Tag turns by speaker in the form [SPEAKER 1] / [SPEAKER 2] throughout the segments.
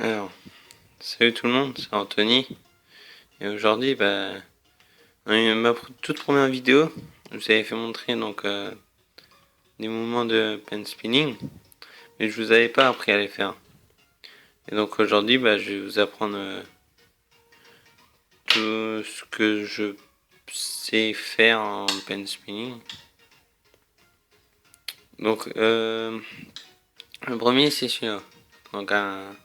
[SPEAKER 1] Alors, salut tout le monde, c'est Anthony. Et aujourd'hui, dans ma toute première vidéo, je vous avais fait montrer des mouvements de pen spinning, mais je vous avais pas appris à les faire. Et donc aujourd'hui, je vais vous apprendre tout ce que je sais faire en pen spinning. Donc, le premier c'est celui-là. Donc un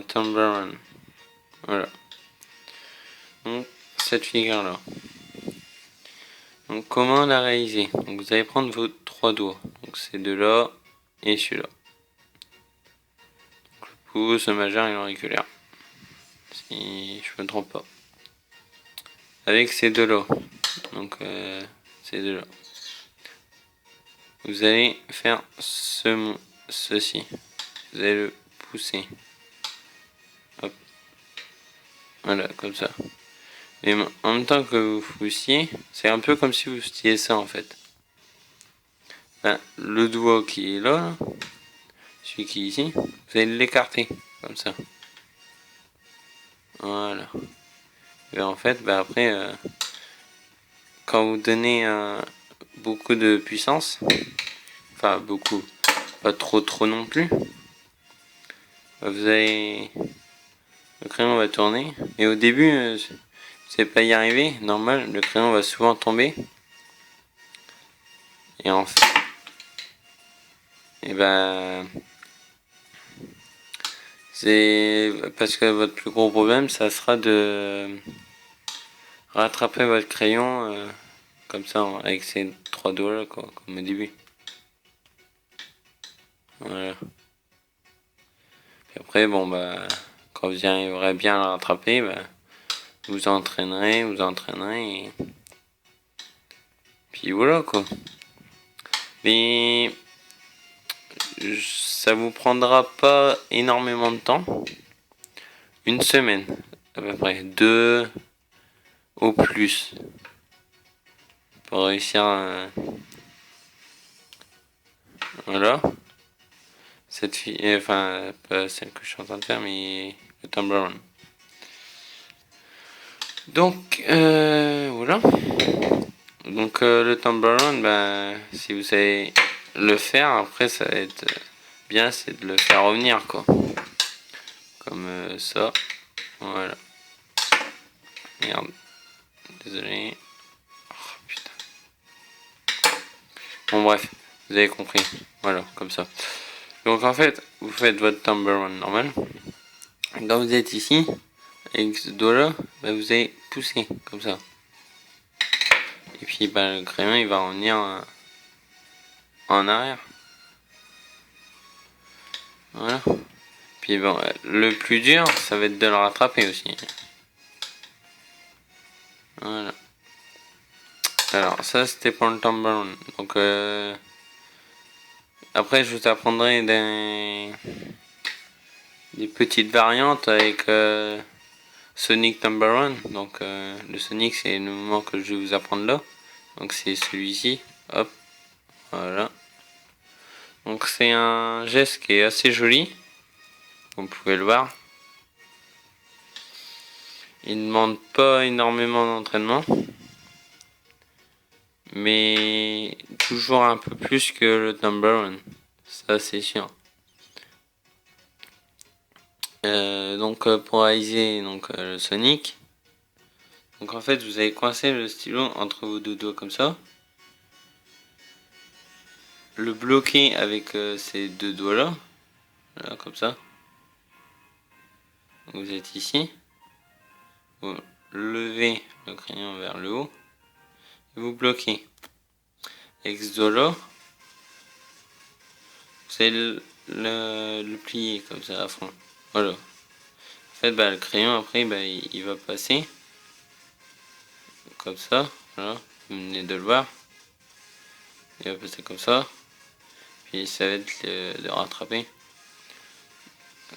[SPEAKER 1] Tambourine. Voilà. Donc cette figure là. Donc comment la réaliser? Donc vous allez prendre vos trois doigts. Donc ces deux-là et celui-là. Le pouce, le majeur et l'auriculaire. Si je me trompe pas. Avec ces deux-là. Donc ces deux-là. Vous allez faire ceci. Vous allez le pousser. Hop. Voilà, comme ça. Et en même temps que vous poussiez, c'est un peu comme si vous faisiez ça en fait. Le doigt qui est là, celui qui est ici, vous allez l'écarter comme ça. Voilà. Et en fait, après, quand vous donnez beaucoup de puissance, enfin beaucoup, pas trop non plus, vous allez, le crayon va tourner. Et au début, vous n'allez pas y arriver, normal, le crayon va souvent tomber. Et en fait, c'est parce que votre plus gros problème, ça sera de rattraper votre crayon comme ça avec ces trois doigts là, quoi, comme au début. Voilà. Puis après, quand vous y arriverez bien à le rattraper, vous entraînerez, et puis voilà quoi. Mais ça vous prendra pas énormément de temps. Une semaine à peu près, 2 au plus, pour réussir voilà. Cette fille, enfin pas celle que je suis en train de faire, mais le Tambourine. Donc voilà. Donc le Tambourine, si vous savez le faire, après ça va être bien, c'est de le faire revenir quoi. Comme ça. Voilà. Merde. Désolé. Oh, putain. Bon bref, vous avez compris. Voilà, comme ça. Donc en fait, vous faites votre Tambourine normal. Quand vous êtes ici, avec ce doigt là, vous allez pousser comme ça. Et puis le crayon il va revenir en arrière. Voilà. Puis le plus dur, ça va être de le rattraper aussi. Voilà. Alors ça c'était pour le Tambourine. Donc après je vous apprendrai des petites variantes avec Sonic Tambourine. Donc le Sonic c'est le mouvement que je vais vous apprendre là. Donc c'est celui-ci. Hop. Voilà. Donc c'est un geste qui est assez joli. Vous pouvez le voir. Il ne demande pas énormément d'entraînement. Mais toujours un peu plus que le Tambourine. Ça c'est sûr. Donc pour réaliser le Sonic, donc en fait vous allez coincer le stylo entre vos deux doigts comme ça, le bloquer avec ces deux doigts là, voilà, comme ça. Donc, vous êtes ici, vous levez le crayon vers le haut et vous bloquez. Avec ce doigt là, vous allez le plier comme ça à fond. Voilà. En fait le crayon après il va passer comme ça, voilà, vous venez de le voir. Il va passer comme ça, puis ça va être de rattraper.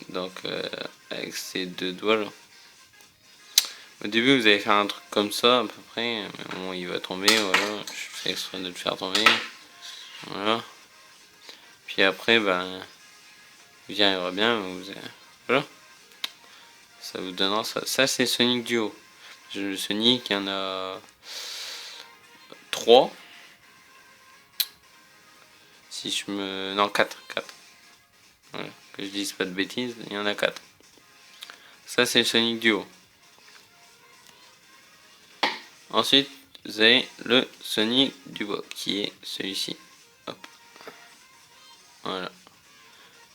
[SPEAKER 1] Donc avec ces deux doigts là. Au début vous allez faire un truc comme ça à peu près, mais bon il va tomber, voilà, je fais exprès de le faire tomber. Voilà. Puis après vous y arriverez bien, Voilà. Ça vous donnera ça. Ça c'est Sonic Duo. Le Sonic, il y en a 3. Si je me... Non, 4. Voilà. Que je dise pas de bêtises, il y en a 4. Ça c'est Sonic Duo. Ensuite, vous avez le Sonic Duo, qui est celui-ci. Hop. Voilà.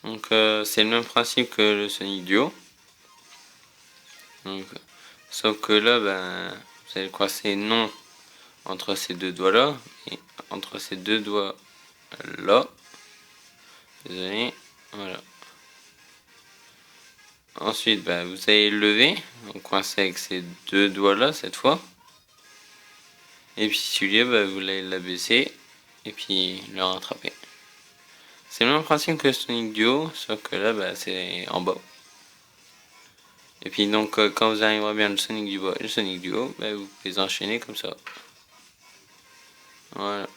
[SPEAKER 1] Donc c'est le même principe que le Sonic Duo. Donc, sauf que là, ben, vous allez coincer non entre ces deux doigts là et entre ces deux doigts là. Désolé. Voilà. Ensuite, ben, vous allez lever, donc coincer avec ces deux doigts là cette fois. Et puis celui-là, ben, vous allez l'abaisser et puis le rattraper. C'est le même principe que Sonic Duo, sauf que là, ben, c'est en bas. Et puis donc quand vous arriverez bien le Sonic Duo et le Sonic Duo, ben, vous pouvez les enchaîner comme ça. Voilà.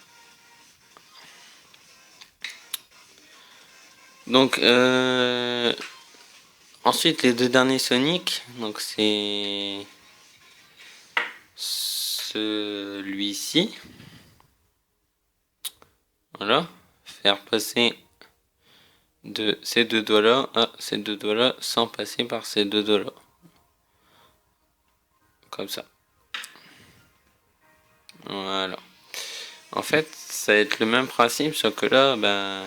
[SPEAKER 1] Donc ensuite les deux derniers Sonic, donc c'est celui-ci. Voilà. Faire passer de ces deux doigts là à ces deux doigts là sans passer par ces deux doigts là. Comme ça. Voilà. En fait, ça va être le même principe, sauf que là, ben,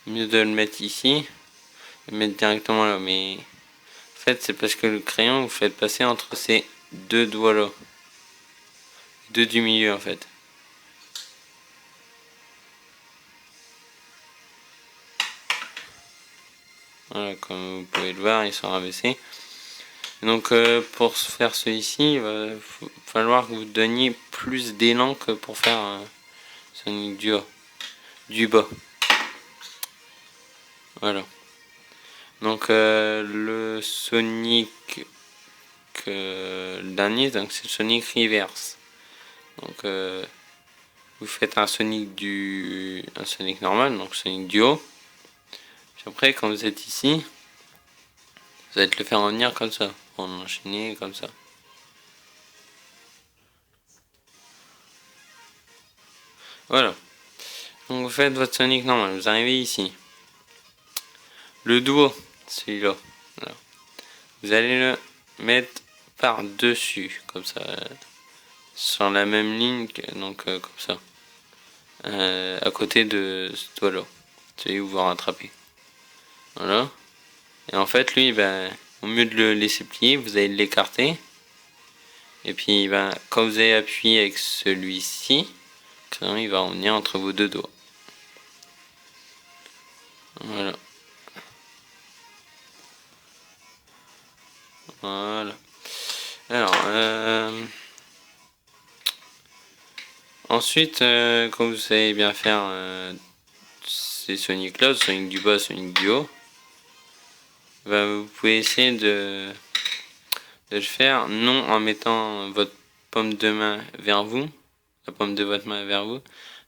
[SPEAKER 1] au mieux de le mettre ici, le mettre directement là. Mais en fait, c'est parce que le crayon, vous faites passer entre ces deux doigts là. Deux du milieu en fait. Voilà, comme vous pouvez le voir, ils sont rabaissés. Donc pour faire celui-ci, il va falloir que vous donniez plus d'élan que pour faire Sonic du bas. Voilà. Donc le Sonic le dernier, donc c'est le Sonic Reverse. Donc vous faites un Sonic normal, donc Sonic Duo. Puis après quand vous êtes ici, vous allez le faire revenir comme ça, en enchaîner comme ça. Voilà. Donc vous faites votre Sonic normal, vous arrivez ici. Le duo, celui-là. Voilà. Vous allez le mettre par dessus, comme ça, sur la même ligne, donc comme ça, à côté de ce doigt-là, celui où vous rattrapez. Voilà. Et en fait, lui, ben, au mieux de le laisser plier, vous allez l'écarter. Et puis, ben, quand vous allez appuyer avec celui-ci, il va revenir entre vos deux doigts. Voilà. Voilà. Alors, ensuite, quand vous savez bien faire ces Sonic là, Sonic du bas, Sonic du haut, ben, vous pouvez essayer de le faire non en mettant votre paume de main vers vous, la paume de votre main vers vous,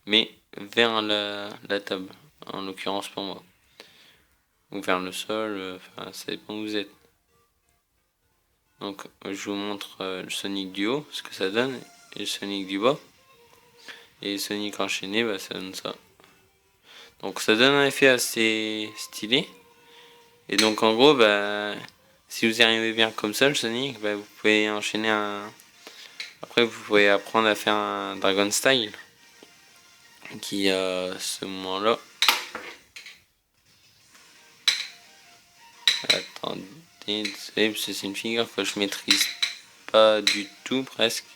[SPEAKER 1] mais vers la table, en l'occurrence pour moi. Ou vers le sol, enfin ça dépend où vous êtes. Donc je vous montre le Sonic du haut, ce que ça donne, et le Sonic du bas. Et le Sonic enchaîné, bah, ça donne ça. Donc ça donne un effet assez stylé. Et donc en gros, bah, si vous y arrivez bien comme ça, le Sonic, bah, vous pouvez enchaîner un... Après vous pouvez apprendre à faire un Dragon Style. Qui à ce moment-là... Attendez, désolé, parce que c'est une figure que je maîtrise pas du tout presque.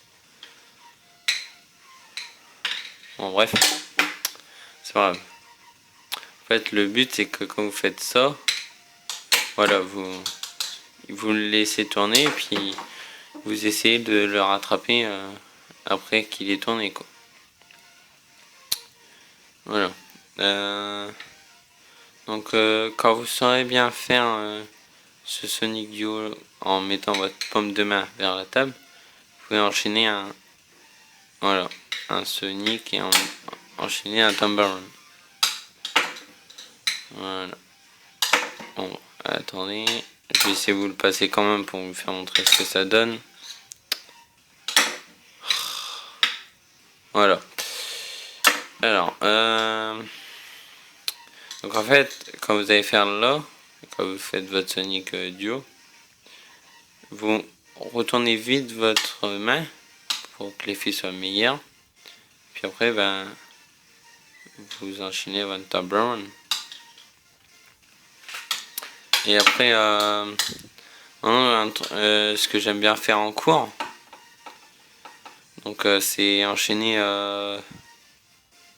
[SPEAKER 1] Bon bref, c'est pas grave. En fait le but c'est que quand vous faites ça, voilà, vous le laissez tourner et puis vous essayez de le rattraper après qu'il est tourné quoi. Voilà. Donc quand vous saurez bien faire ce Sonic Duo en mettant votre paume de main vers la table, vous pouvez enchaîner un Sonic et enchaîner un Tumble Run. Voilà. Bon, attendez. Je vais essayer de vous le passer quand même pour vous faire montrer ce que ça donne. Voilà. Alors, donc en fait, quand vous allez faire là, quand vous faites votre Sonic Duo, vous retournez vite votre main pour que l'effet soit meilleur. Puis après, ben, vous enchaînez votre top brown. Et après, ce que j'aime bien faire en cours, donc c'est enchaîner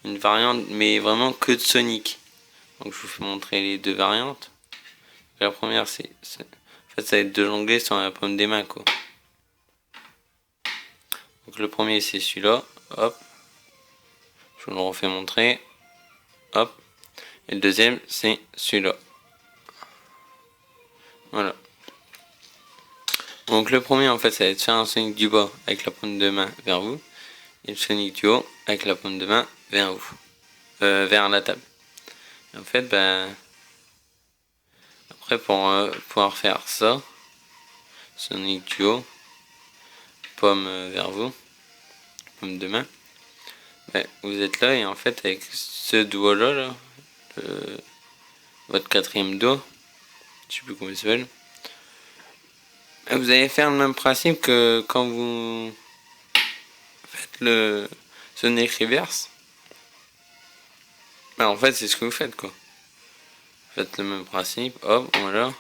[SPEAKER 1] une variante, mais vraiment que de Sonic. Donc je vous fais montrer les deux variantes. La première, en fait, ça va être de jongler sur la paume des mains, quoi. Donc le premier, c'est celui-là. Hop. Je vous le refais montrer. Hop. Et le deuxième, c'est celui-là. Voilà. Donc le premier, en fait, ça va être faire un Sonic du bas avec la paume de main vers vous. Et le Sonic du haut avec la paume de main vers vous. Vers la table. Et en fait, ben... Après, pour pouvoir faire ça, Sonic du haut, paume vers vous, paume de main. Ben, vous êtes là et en fait, avec ce doigt-là, là, votre quatrième doigt, je sais plus comment il s'appelle, vous allez faire le même principe que quand vous faites le Sonic Reverse. Ben, en fait, c'est ce que vous faites, quoi. Vous faites le même principe, hop, voilà.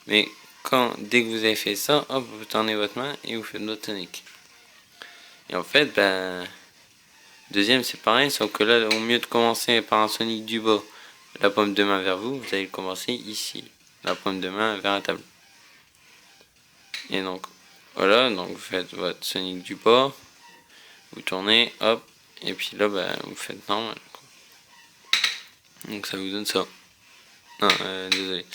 [SPEAKER 1] Mais dès que vous avez fait ça, hop, vous tournez votre main et vous faites votre Sonic. Et en fait, ben, deuxième, c'est pareil, sauf que là, au mieux de commencer par un Sonic du bas, la paume de main vers vous, vous allez commencer ici, la paume de main vers la table. Et donc, voilà, donc vous faites votre Sonic du bas, vous tournez, hop, et puis là, bah, vous faites normal. Donc ça vous donne ça. Non, désolé.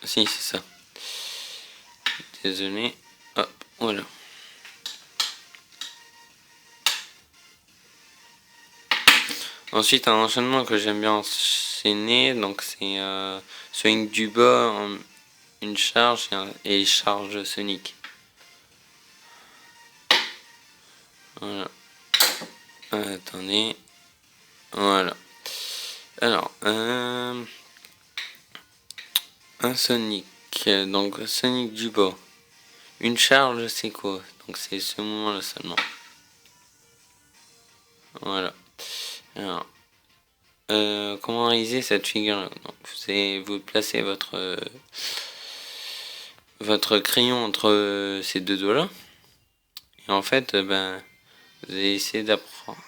[SPEAKER 1] Si, c'est ça. Désolé. Hop, voilà. Ensuite, un enchaînement que j'aime bien enchaîner, donc c'est Sonic du bas en une charge et charge Sonic. Voilà. Attendez. Voilà. Alors, un Sonic. Donc, Sonic du bas. Une charge, c'est quoi? Donc, c'est ce moment-là seulement. Voilà. Alors, comment réaliser cette figure? Vous placez votre crayon entre ces deux doigts-là. Et en fait, ben, vous allez essayer d'apprendre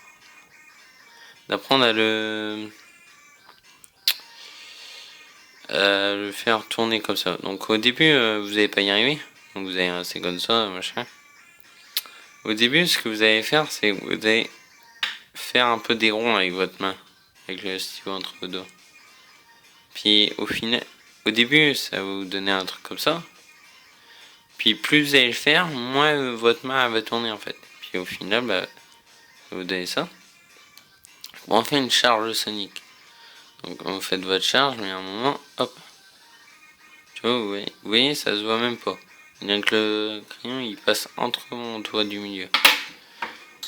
[SPEAKER 1] à le faire tourner comme ça. Donc au début, vous n'allez pas y arriver. Donc vous allez rester comme ça, machin. Au début, ce que vous allez faire, c'est que vous allez faire un peu des ronds avec votre main, avec le stylo entre vos doigts. Puis au début, ça va vous donner un truc comme ça. Puis plus vous allez le faire, moins votre main va tourner en fait. Puis au final, bah, ça va vous donner ça. Bon, on fait une charge Sonic. Donc vous faites votre charge, mais à un moment, hop. Tu vois, vous voyez, ça se voit même pas. Bien que le crayon il passe entre mon doigt du milieu.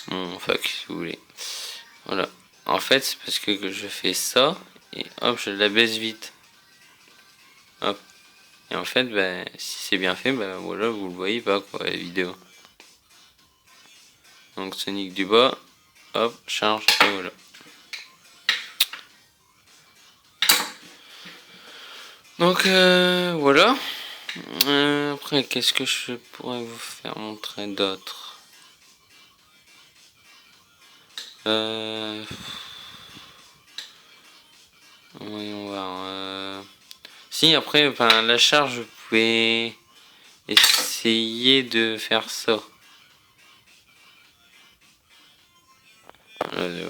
[SPEAKER 1] Bon, fuck, si vous voulez. Voilà. En fait, c'est parce que je fais ça et hop, je la baisse vite. Hop. Et en fait, ben, si c'est bien fait, ben voilà, vous le voyez pas quoi, la vidéo. Donc Sonic du bas, hop, charge et voilà. Donc voilà. Après, qu'est-ce que je pourrais vous faire montrer d'autre? Voyons voir. Si, après, enfin, la charge, vous pouvez essayer de faire ça.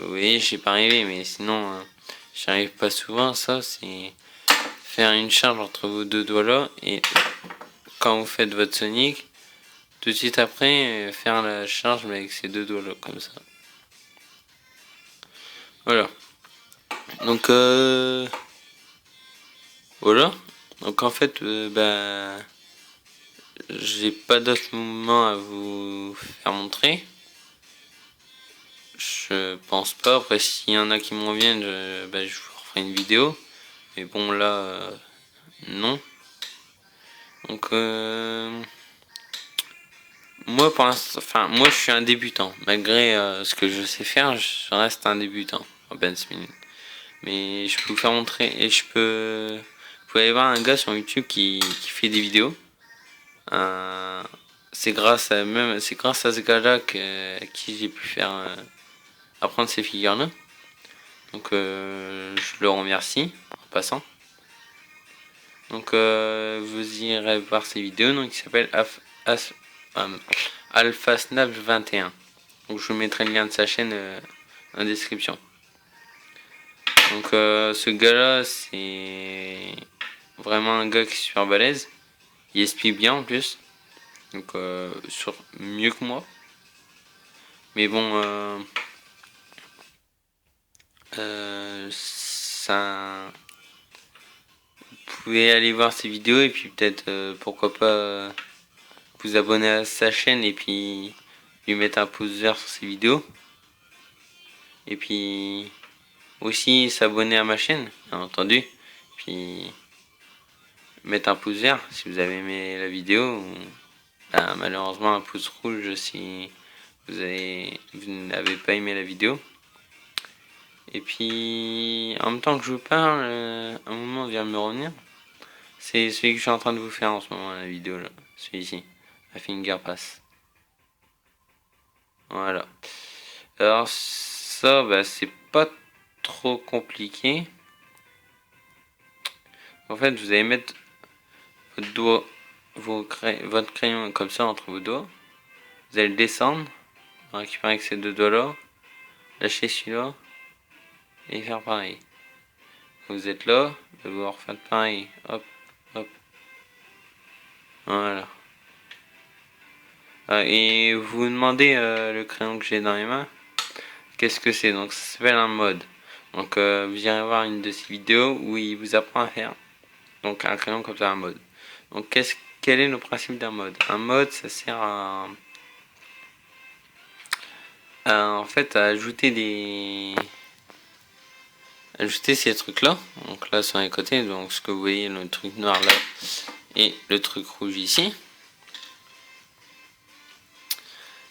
[SPEAKER 1] Oui, j'ai pas arrivé, mais sinon, j'arrive pas souvent. Ça, c'est faire une charge entre vos deux doigts là et quand vous faites votre Sonic, tout de suite après, faire la charge mais avec ces deux doigts là, comme ça. Voilà. Donc, voilà. Donc en fait, j'ai pas d'autres mouvements à vous faire montrer. Je pense pas. Après, s'il y en a qui me reviennent, je vous referai une vidéo. Mais bon, là, non. Donc, moi, pour l'instant, moi, je suis un débutant. Malgré ce que je sais faire, je reste un débutant en Ben Spin. Mais je peux vous faire montrer et vous pouvez aller voir un gars sur YouTube qui fait des vidéos. C'est grâce à ce gars-là qui j'ai pu faire apprendre ces figures-là. Donc je le remercie en passant. Donc vous irez voir ses vidéos. Donc il s'appelle AlphaSnap21. Donc je vous mettrai le lien de sa chaîne en description. Donc ce gars-là, c'est vraiment un gars qui est super balèze. Il explique bien en plus. Donc mieux que moi. Mais bon, ça... Vous pouvez aller voir ses vidéos et puis peut-être pourquoi pas vous abonner à sa chaîne et puis lui mettre un pouce vert sur ses vidéos. Et puis aussi s'abonner à ma chaîne, bien entendu. Puis mettre un pouce vert si vous avez aimé la vidéo. Malheureusement un pouce rouge si vous n'avez pas aimé la vidéo. Et puis en même temps que je vous parle, un moment vient de me revenir. C'est celui que je suis en train de vous faire en ce moment, la vidéo là. Celui-ci, la finger pass. Voilà. Alors ça, c'est pas trop compliqué. En fait, vous allez mettre votre doigt, votre crayon comme ça entre vos doigts. Vous allez le descendre, récupérer avec ces deux doigts là, lâcher celui-là et faire pareil. Quand vous êtes là, vous refaites pareil. Hop, hop. Voilà. Et vous vous demandez le crayon que j'ai dans les mains, qu'est-ce que c'est? Donc ça s'appelle un mode. Donc vous irez voir une de ces vidéos où il vous apprend à faire donc un crayon comme ça, un mode. Donc quel est le principe d'un mode? Un mode, ça sert en fait à ajouter ces trucs là. Donc là sur les côtés, donc ce que vous voyez, le truc noir là et le truc rouge ici.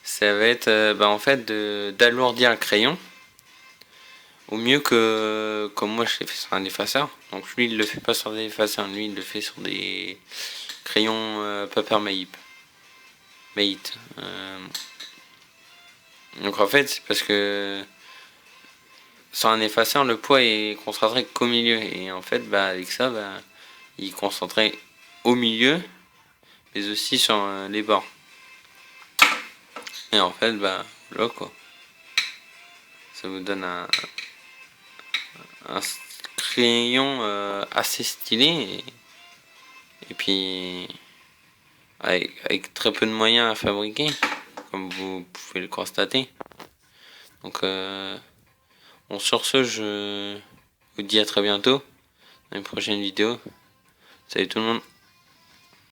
[SPEAKER 1] Ça va être en fait d'alourdir le crayon au mieux que comme moi je l'ai fait sur un effaceur. Donc lui il le fait pas sur des effaceurs, lui il le fait sur des crayons Paper Mate. Donc en fait c'est parce que sur un effaceur le poids est concentré qu'au milieu et en fait avec ça il est concentré au milieu mais aussi sur les bords. Et en fait là quoi. Ça vous donne un crayon assez stylé et puis avec très peu de moyens à fabriquer comme vous pouvez le constater. Donc bon, sur ce je vous dis à très bientôt dans une prochaine vidéo. Salut tout le monde.